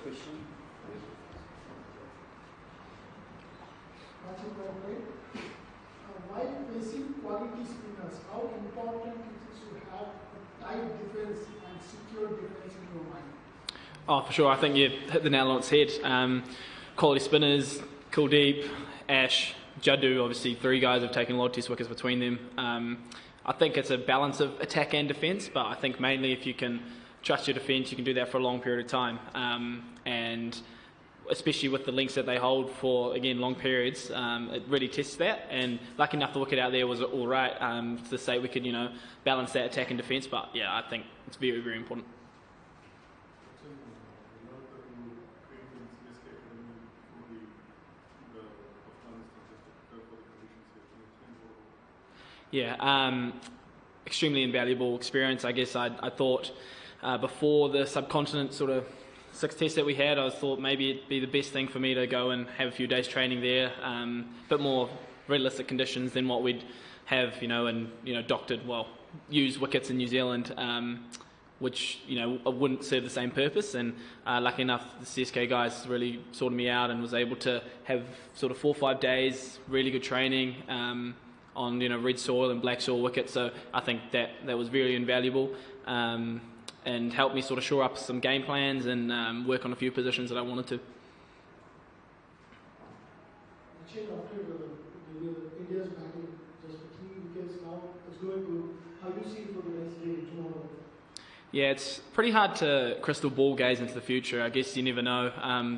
first question. While facing quality spinners, how important it is to have a tight defense and secure defense in your mind? Oh, for sure. I think you hit the nail on its head. Quality spinners, Kuldeep, Ash, Jaddu, obviously 3 guys have taken a lot of test wickets between them. I think it's a balance of attack and defence, but I think mainly if you can trust your defence, you can do that for a long period of time. And especially with the lengths that they hold for, again, long periods, it really tests that. And lucky enough, the wicket out there was all right to say we could, balance that attack and defence. But yeah, I think it's very, very important. Yeah, extremely invaluable experience. I guess I thought before the subcontinent sort of 6 tests that we had, I thought maybe it'd be the best thing for me to go and have a few days training there, a bit more realistic conditions than what we'd have, doctored, used wickets in New Zealand, which, wouldn't serve the same purpose. And lucky enough, the CSK guys really sorted me out and was able to have sort of 4 or 5 days, really good training, on red soil and black soil wickets. So I think that was very invaluable, and helped me sort of shore up some game plans and work on a few positions that I wanted to. After India's batting just for 3 wickets now, it's going good. How do you see it for the next game tomorrow? Yeah, it's pretty hard to crystal ball gaze into the future. I guess you never know.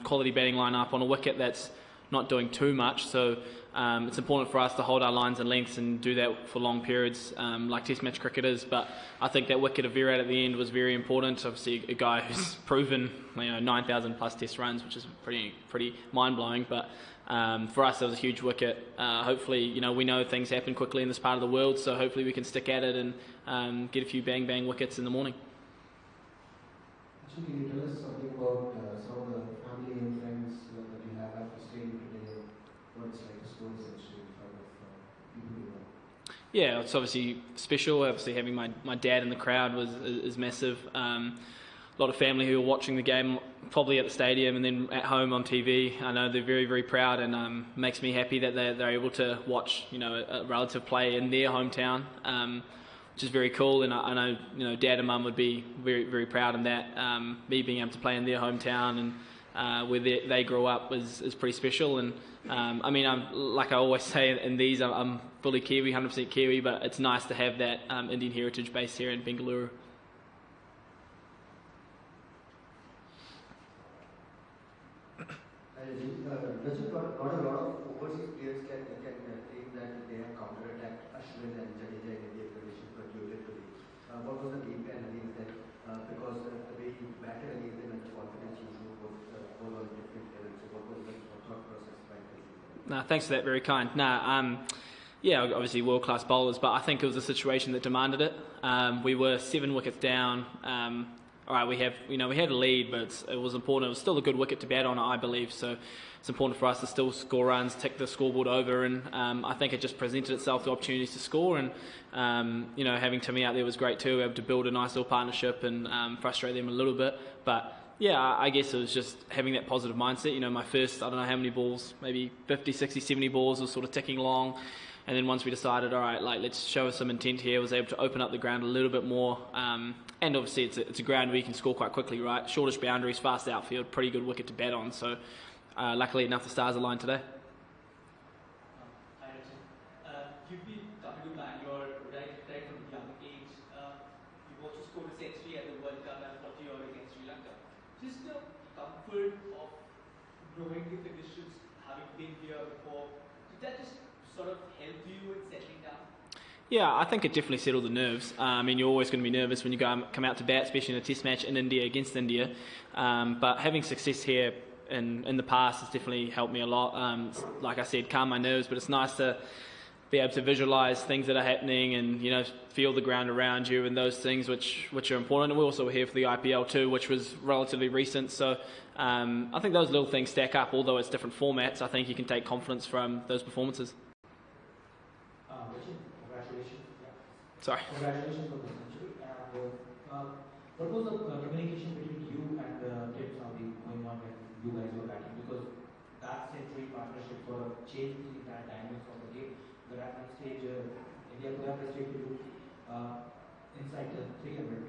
Quality batting lineup on a wicket that's not doing too much, so it's important for us to hold our lines and lengths and do that for long periods, like Test match cricketers. But I think that wicket of Virat at the end was very important. Obviously, a guy who's proven 9,000 plus Test runs, which is pretty mind blowing. But for us, it was a huge wicket. Hopefully, we know things happen quickly in this part of the world, so hopefully we can stick at it and get a few bang wickets in the morning. Can you tell us something about some of the family and friends that you have after staying today? What it's like to score essentially in front of people you know? Yeah, it's obviously special. Obviously, having my dad in the crowd is massive. A lot of family who are watching the game, probably at the stadium and then at home on TV. I know they're very, very proud, and makes me happy that they're able to watch a relative play in their hometown. Which is very cool, and I know Dad and Mum would be very, very proud in that. Me being able to play in their hometown and where they grew up is pretty special. And I'm like I always say in these, I'm fully Kiwi, 100% Kiwi, but it's nice to have that Indian heritage based here in Bengaluru. Rajat, not a lot of overseas players can claim that they have counter-attacked Ashwin and Jadeja in India conditions, but you did today. What was the game plan against them? Because the way you batted against them and the confidence you showed was on a different level. So what was the thought process behind this? No, thanks for that, very kind. Yeah, obviously world-class bowlers, but I think it was a situation that demanded it. We were 7 wickets down. All right, we had a lead, but it was important. It was still a good wicket to bat on, I believe. So it's important for us to still score runs, tick the scoreboard over, and I think it just presented itself the opportunities to score. And having Timmy out there was great too, able to build a nice little partnership and frustrate them a little bit. But yeah, I guess it was just having that positive mindset. My first, I don't know how many balls, maybe 50, 60, 70 balls was sort of ticking along. And then once we decided, all right, let's show some intent here, was able to open up the ground a little bit more. And obviously it's a ground where you can score quite quickly, right? Shortish boundaries, fast outfield, pretty good wicket to bat on. So luckily enough, the stars aligned today. Hi, Rajat. You've been coming to Bangalore right from a young age. You've also scored a century at the World Cup and 40 against Sri Lanka. Just the comfort of knowing the conditions, having been here before, did that just sort of help you in settling down? Yeah, I think it definitely settled the nerves. You're always going to be nervous when you come out to bat, especially in a test match in India against India. But having success here in the past has definitely helped me a lot. Like I said, calm my nerves, but it's nice to be able to visualise things that are happening and feel the ground around you and those things which are important. And we also were here for the IPL too, which was relatively recent. So I think those little things stack up. Although it's different formats, I think you can take confidence from those performances. Congratulations. Sorry. Congratulations on the century. And What was the communication between you and Tim Saudi going on when you guys were batting? Because that century partnership sort of changed the entire dynamics of the game. But at one stage, India could have restricted you inside the 300.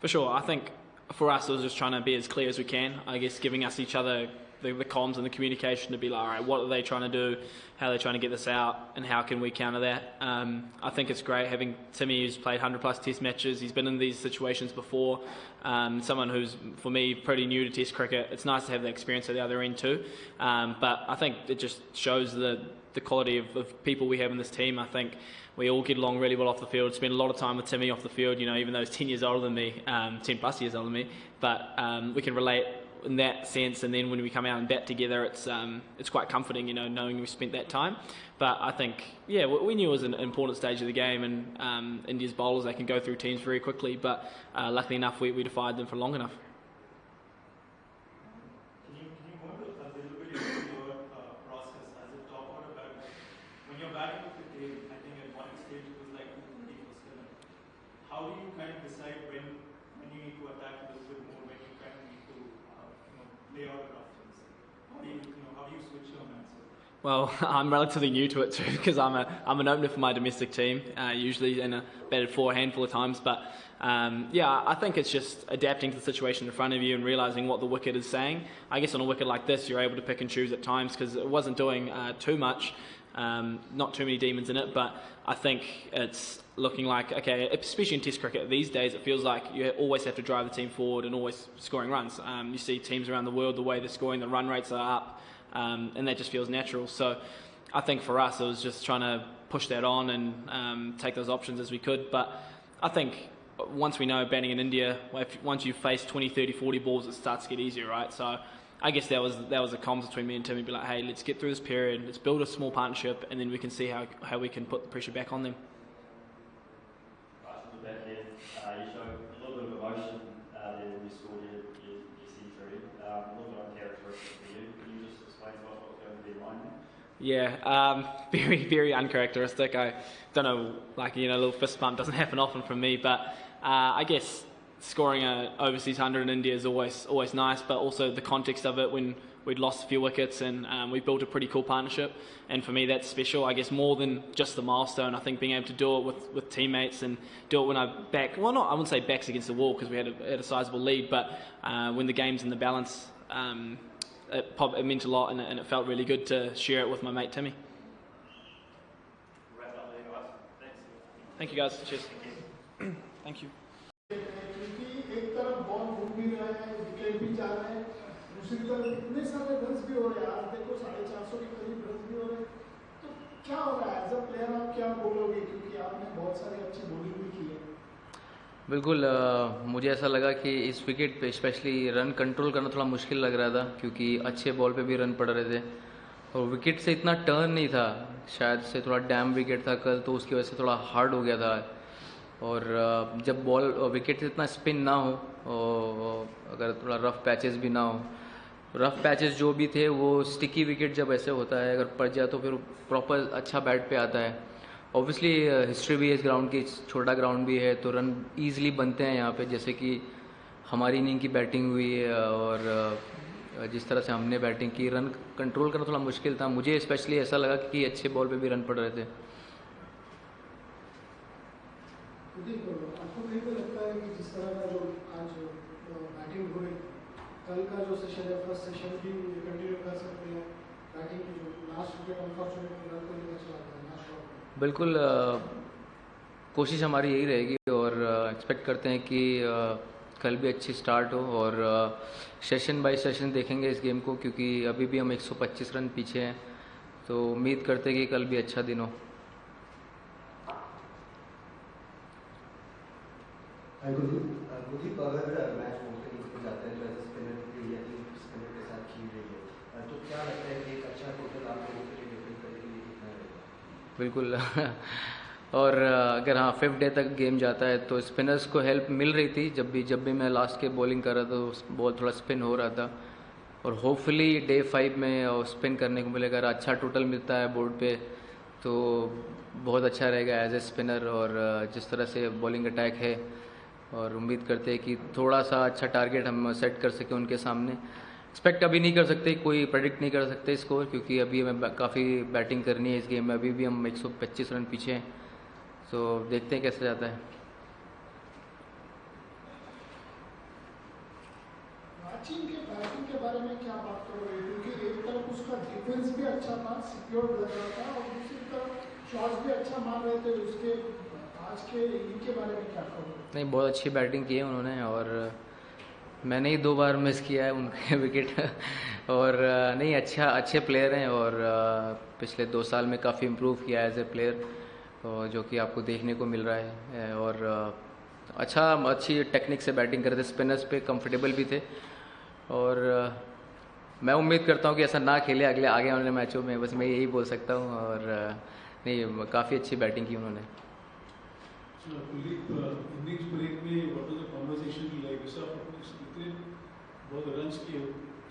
For sure, I think for us it was just trying to be as clear as we can. I guess giving us each other the comms and the communication to be like, all right, what are they trying to do? How are they trying to get this out? And how can we counter that? I think it's great having Timmy, who's played 100 plus test matches. He's been in these situations before. Someone who's, for me, pretty new to test cricket. It's nice to have the experience at the other end too. But I think it just shows the quality of people we have in this team. I think we all get along really well off the field. Spend a lot of time with Timmy off the field, even though he's 10 years older than me, 10 plus years older than me. But we can relate in that sense, and then when we come out and bat together, it's quite comforting, knowing we spent that time. But I think, we knew it was an important stage of the game, and India's bowlers, they can go through teams very quickly, but luckily enough, we defied them for long enough. Can you go into a little bit into your process as a top order batter? When you're batting with the tail, I think at one stage it was like 220 for spinner. How do you kind of decide when you need to attack a little bit more, when you kind of need to lay out the rough things? How do you switch your mindset? Well, I'm relatively new to it too because I'm an opener for my domestic team usually, and batted for a handful of times. But I think it's just adapting to the situation in front of you and realising what the wicket is saying. I guess on a wicket like this, you're able to pick and choose at times because it wasn't doing too much, not too many demons in it. But I think it's looking like, okay, especially in Test cricket these days, it feels like you always have to drive the team forward and always scoring runs. You see teams around the world, the way they're scoring, the run rates are up. And that just feels natural. So I think for us it was just trying to push that on and take those options as we could. But I think once we know batting in India, once you face 20, 30, 40 balls, it starts to get easier, right? So I guess that was a comms between me and Timmy, be like, hey, let's get through this period, let's build a small partnership, and then we can see how we can put the pressure back on them. Right from the back here, you showed a little bit of emotion there when you scored your century, a little bit uncharacteristic for you. Can you just explain to us what's going to be mind? Yeah, very, very uncharacteristic. I don't know, a little fist bump doesn't happen often from me, but I guess scoring an overseas 100 in India is always nice, but also the context of it when we'd lost a few wickets and we built a pretty cool partnership, and for me that's special. I guess more than just the milestone, I think being able to do it with teammates and do it when I wouldn't say backs against the wall because we had a sizable lead, but when the game's in the balance, it meant a lot, and it felt really good to share it with my mate Timmy. Wrap up there, guys. Thanks. Thank you guys. Cheers. Thank you. क्योंकि एक तरफ ball घूम भी रहा है, wicket भी जा रहा है, दूसरी तरफ इतने सारे रन्स भी हो रहे हैं, आज देखो 450 के करीब रन्स भी हो रहे हैं, तो क्या हो रहा है एज अ प्लेयर? आप क्या बोलोगे, क्योंकि आपने बहुत सारी अच्छी बॉलिंग भी की है? बिल्कुल, मुझे ऐसा लगा कि इस विकेट पे स्पेशली रन कंट्रोल करना थोड़ा मुश्किल लग रहा था क्योंकि अच्छे बॉल पे भी रन पड़ रहे थे और विकेट से इतना टर्न नहीं था, शायद से थोड़ा डैम विकेट था कल, तो उसकी वजह से थोड़ा हार्ड हो गया था। और जब बॉल विकेट से इतना स्पिन ना हो और अगर थोड़ा रफ पैचेस भी ना हो, रफ पैचेस जो भी थे वो स्टिकी विकेट जब ऐसे होता है, अगर पड़ जाए तो फिर प्रॉपर अच्छा बैट पे आता है। ऑब्वियसली हिस्ट्री भी है इस ग्राउंड की, छोटा ग्राउंड भी है, तो रन ईजिली बनते हैं यहाँ पे, जैसे कि हमारी इनिंग की बैटिंग हुई है और जिस तरह से हमने बैटिंग की, रन कंट्रोल करना थोड़ा मुश्किल था। मुझे स्पेशली ऐसा लगा कि अच्छे बॉल पे भी रन पड़ रहे थे। आपको नहीं लगता है कि जिस तरह का जो आज बैटिंग हुई, कल का जो सेशन है, फर्स्ट सेशन भी कंटिन्यू कर सकते हैं? बैटिंग की जो last wicket unfortunately Virat Kohli का चला था लास्ट ओवर में। बिल्कुल, कोशिश हमारी यही रहेगी और एक्सपेक्ट करते हैं कि कल भी अच्छी स्टार्ट हो और सेशन बाय सेशन देखेंगे इस गेम को, क्योंकि अभी भी हम 125 रन पीछे हैं, तो उम्मीद करते हैं कि कल भी अच्छा दिन हो। गुरदीप, अगर मैच मुमकिन हो जाता है तो एज स्पिनर के लिए स्पिनर के साथ खेल रही है, तो क्या लगता है कि एक अच्छा टोटल आप लोगों के लिए डिफेंड करने के लिए कितना रहेगा? बिल्कुल और अगर हाँ 5th डे तक गेम जाता है तो स्पिनर्स को हेल्प मिल रही थी। जब भी मैं लास्ट के बॉलिंग कर रहा था तो बॉल थोड़ा स्पिन हो रहा था और होपफुली डे 5 में स्पिन करने को मिलेगा। अगर अच्छा टोटल मिलता है बोर्ड पे तो बहुत अच्छा रहेगा एज ए स्पिनर, और जिस तरह से बॉलिंग अटैक है और उम्मीद करते हैं कि थोड़ा सा अच्छा टारगेट हम सेट कर सकें उनके सामने। एक्सपेक्ट अभी नहीं कर सकते, कोई प्रेडिक्ट नहीं कर सकते स्कोर, क्योंकि अभी हमें काफ़ी बैटिंग करनी है इस गेम में। अभी भी हम 125 रन पीछे हैं, तो देखते हैं कैसे जाता है। रांची के बैटिंग के बारे में क्या बात करोगे, क्योंकि एक तरफ उसका डिफेंस भी अच्छा था, सिक्योर लग रहा था, और दूसरी तरफ शॉट्स भी अच्छा मार रहे थे उसके। आज के इनके बारे में क्या करोगे? नहीं, बहुत अच्छी बैटिंग की है उन्होंने, और मैंने ही 2 बार मिस किया है उनके विकेट और नहीं, अच्छे प्लेयर हैं, और पिछले 2 साल में काफ़ी इम्प्रूव किया है एज ए प्लेयर, जो कि आपको देखने को मिल रहा है। और अच्छी टेक्निक से बैटिंग कर रहे थे, स्पिनर्स पे कंफर्टेबल भी थे, और मैं उम्मीद करता हूँ कि ऐसा ना खेले आगे आने वाले मैचों में, बस मैं यही बोल सकता हूँ। और नहीं, काफ़ी अच्छी बैटिंग की उन्होंने। कुलदीप, innings break में what was the conversation like? इतने बहुत रन्स किए,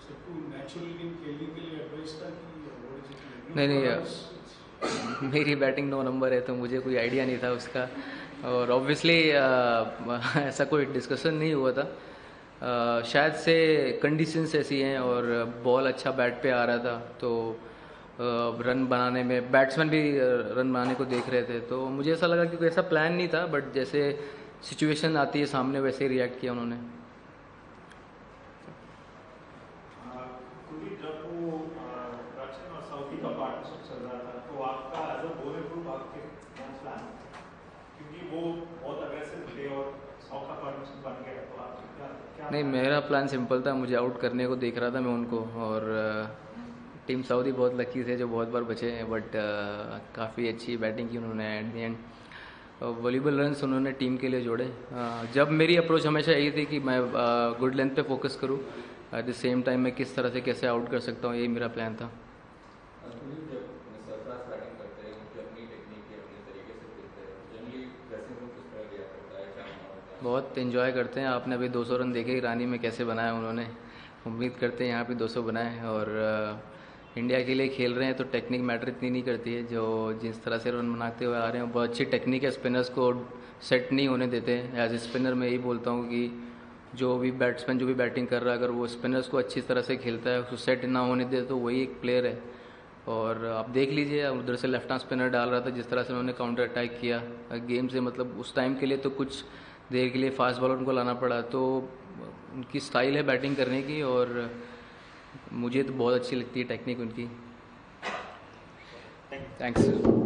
सबको नेचुरल गेम खेलने के लिए एडवाइस था कि what is it like? नहीं, मेरी बैटिंग 9 नंबर है, तो मुझे कोई आइडिया नहीं था उसका, और ऑब्वियसली ऐसा कोई डिस्कशन नहीं हुआ था। शायद से कंडीशंस ऐसी हैं, और बॉल अच्छा बैट पे आ रहा था, तो रन बनाने में बैट्समैन भी रन बनाने को देख रहे थे, तो मुझे ऐसा लगा कि कोई ऐसा प्लान नहीं था, बट जैसे सिचुएशन आती है सामने वैसे ही रिएक्ट किया उन्होंने। कुलदीप, जब वो प्राचीन और साउथी का पार्टनरशिप चल रहा था, तो आपका एज अ बॉलर ग्रुप आपके प्लान, क्योंकि वो बहुत अग्रेसिव थे और साउथ का पार्टनरशिप बन गया, तो आपका क्या? नहीं, मेरा प्लान सिंपल था, मुझे आउट करने को देख रहा था मैं उनको, और टीम सऊदी बहुत लकी थे जो बहुत बार बचे हैं, बट काफ़ी अच्छी बैटिंग की उन्होंने at the end. Volleyball runs उन्होंने टीम के लिए जोड़े। जब मेरी अप्रोच हमेशा यही थी कि मैं गुड लेंथ पे फोकस करूं, एट द सेम टाइम मैं किस तरह से कैसे आउट कर सकता हूं, यही मेरा प्लान था। बहुत इन्जॉय करते हैं। आपने अभी 200 रन देखे ईरानी में कैसे बनाया उन्होंने, उम्मीद करते हैं यहाँ पे 200 बनाए। और इंडिया के लिए खेल रहे हैं तो टेक्निक मैटर इतनी नहीं करती है, जो जिस तरह से रन बनाते हुए आ रहे हैं बहुत अच्छी टेक्निक है, स्पिनर्स को सेट नहीं होने देते। एज ए स्पिनर मैं यही बोलता हूँ कि जो भी बैट्समैन जो भी बैटिंग कर रहा है, अगर वो स्पिनर्स को अच्छी तरह से खेलता है, उसको सेट ना होने दे, तो वही एक प्लेयर है। और आप देख लीजिए, उधर से लेफ्ट आर्म स्पिनर डाल रहा था, जिस तरह से उन्होंने काउंटर अटैक किया गेम से, मतलब उस टाइम के लिए तो कुछ देर के लिए फास्ट बॉलर उनको लाना पड़ा, तो उनकी स्टाइल है बैटिंग करने की, और मुझे तो बहुत अच्छी लगती है टेक्निक उनकी। थैंक्स।